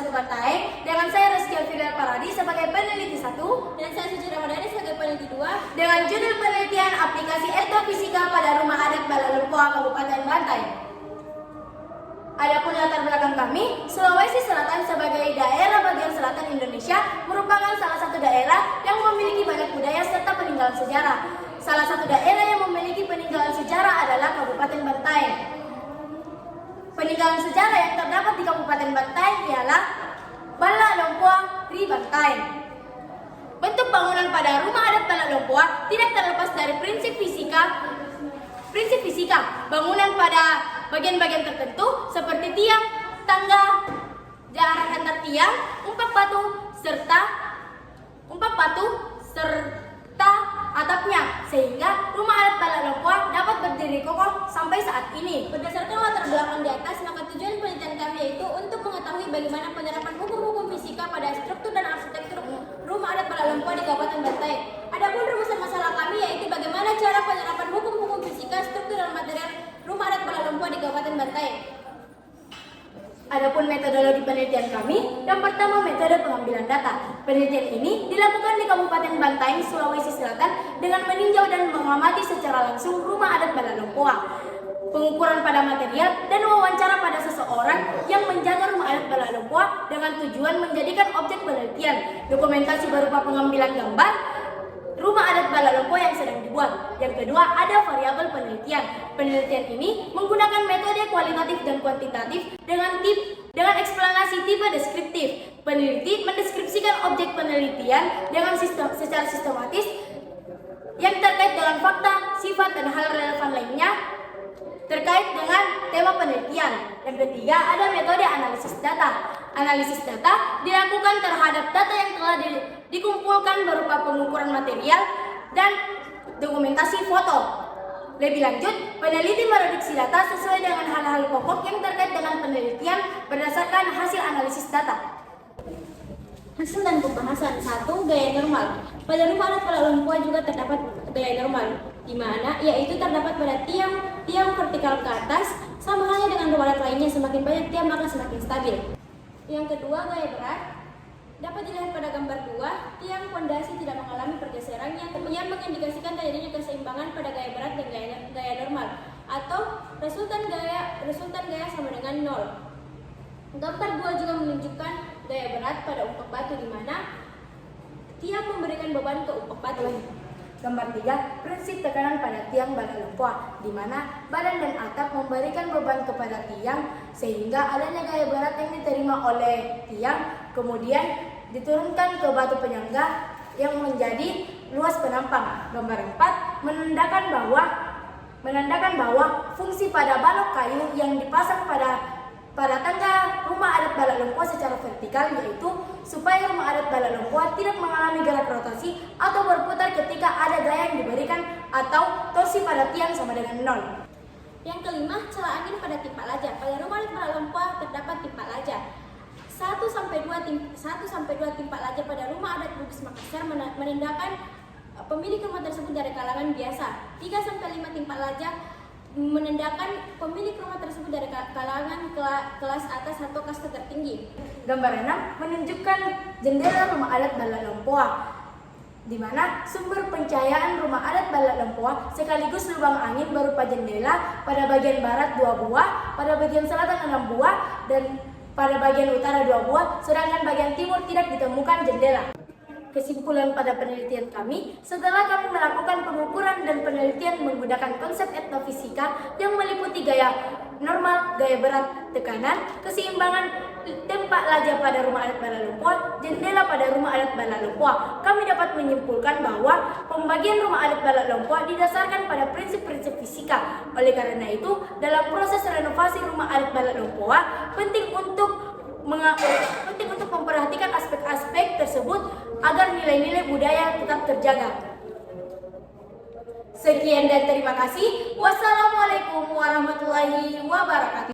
1 Bantaeng dengan saya Rizky Alfiria Paradi sebagai peneliti 1 dan saya Suci Ramadhani sebagai peneliti 2 dengan judul penelitian aplikasi etnofisika pada rumah adat Balalempoa Kabupaten Bantaeng. Adapun latar belakang kami, Sulawesi Selatan sebagai daerah bagian selatan Indonesia merupakan salah satu daerah yang memiliki banyak budaya serta peninggalan sejarah. Salah satu daerah yang memiliki peninggalan sejarah adalah Kabupaten Bantaeng. Peninggalan sejarah yang terdapat di Kabupaten Bantaeng ialah Balalempoa Ri Bantaeng. Bentuk bangunan pada rumah adat Balalempoa tidak terlepas dari prinsip fisika bangunan pada bagian-bagian tertentu seperti tiang, tangga, jarak antar tiang, umpak batu serta atapnya, sehingga rumah adat Balalempoa dapat berdiri kokoh sampai saat ini. Berdasarkan latar belakang di atas, maka tujuan penelitian kami yaitu untuk mengetahui bagaimana penerapan hukum-hukum fisika pada struktur dan arsitektur rumah adat Balalempoa di Kabupaten Bantaeng. Adapun rumusan masalah kami yaitu bagaimana cara penerapan hukum-hukum fisika, struktur dan material rumah adat Balalempoa di Kabupaten Bantaeng. Adapun metodologi penelitian kami, yang pertama metode pengambilan data. Penelitian ini dilakukan di Kabupaten Bantaeng, Sulawesi Selatan dengan meninjau dan mengamati secara langsung rumah adat Balalempoa. Pengukuran pada material dan wawancara pada seseorang yang menjaga rumah adat Balalempoa dengan tujuan menjadikan objek penelitian. Dokumentasi berupa pengambilan gambar rumah adat Balalempoa yang sedang dibuat. Yang kedua, ada variabel penelitian. Penelitian ini menggunakan metode kualitatif dan kuantitatif dengan eksplanasi tipe deskriptif. Peneliti mendeskripsikan objek penelitian dengan secara sistematis yang terkait dengan fakta, sifat, dan hal relevan lainnya terkait dengan tema penelitian. Yang ketiga, ada metode analisis data. Analisis data dilakukan terhadap data yang telah dikumpulkan berupa pengukuran material dan dokumentasi foto. Lebih lanjut, peneliti mereduksi data sesuai dengan hal-hal pokok yang terkait dengan penelitian berdasarkan hasil analisis data. Hasil dan pembahasan. 1. Gaya normal. Pada rumah adat Balalempoa juga terdapat gaya normal, di mana yaitu terdapat pada tiang vertikal ke atas. Sama halnya dengan rumah adat lainnya, semakin banyak tiang maka semakin stabil. Yang kedua, gaya berat. Dapat dilihat pada gambar 2, tiang fondasi tidak mengalami pergeseran yang mengindikasikan terjadinya keseimbangan pada gaya berat dan gaya normal, atau resultan gaya sama dengan 0. Gambar 2 juga menunjukkan gaya berat pada umpak batu, di mana tiang memberikan beban ke umpak batu. Gambar 3, prinsip tekanan pada tiang Balalempoa, di mana badan dan atap memberikan beban kepada tiang sehingga adanya gaya berat yang diterima oleh tiang kemudian diturunkan ke batu penyangga yang menjadi luas penampang. Gambar 4 menandakan bahwa fungsi pada balok kayu yang dipasang pada tangga rumah adat Balalempoa secara vertikal, yaitu supaya rumah adat Balalempoa tidak mengalami gerak rotasi atau berputar ketika ada gaya yang diberikan atau torsi pada tiang sama dengan 0. Yang kelima, celah angin pada timpa laja. Pada rumah adat Balalempoa terdapat timpa laja. 1-2 timpa laja pada rumah adat Bugis Makassar menandakan pemilik rumah tersebut dari kalangan biasa. 3-5 timpa laja menandakan pemilik rumah tersebut dari kalangan kelas atas atau kasta tertinggi. Gambar 6 menunjukkan jendela rumah adat Balalempoa, di mana sumber pencahayaan rumah adat Balalempoa sekaligus lubang angin berupa jendela pada bagian barat 2 buah, pada bagian selatan 6 buah, dan pada bagian utara 2 buah, sedangkan bagian timur tidak ditemukan jendela. Kesimpulan pada penelitian kami, setelah kami melakukan pengukuran dan penelitian menggunakan konsep etnofisika yang meliputi gaya normal, gaya berat, tekanan, keseimbangan tempat laja pada rumah adat Balalempoa, jendela pada rumah adat Balalempoa, kami dapat menyimpulkan bahwa pembagian rumah adat Balalempoa didasarkan pada prinsip-prinsip fisika. Oleh karena itu, dalam proses renovasi rumah adat Balalempoa, penting untuk memperhatikan aspek-aspek tersebut agar nilai-nilai budaya tetap terjaga. Sekian dan terima kasih. Wassalamualaikum warahmatullahi wabarakatuh.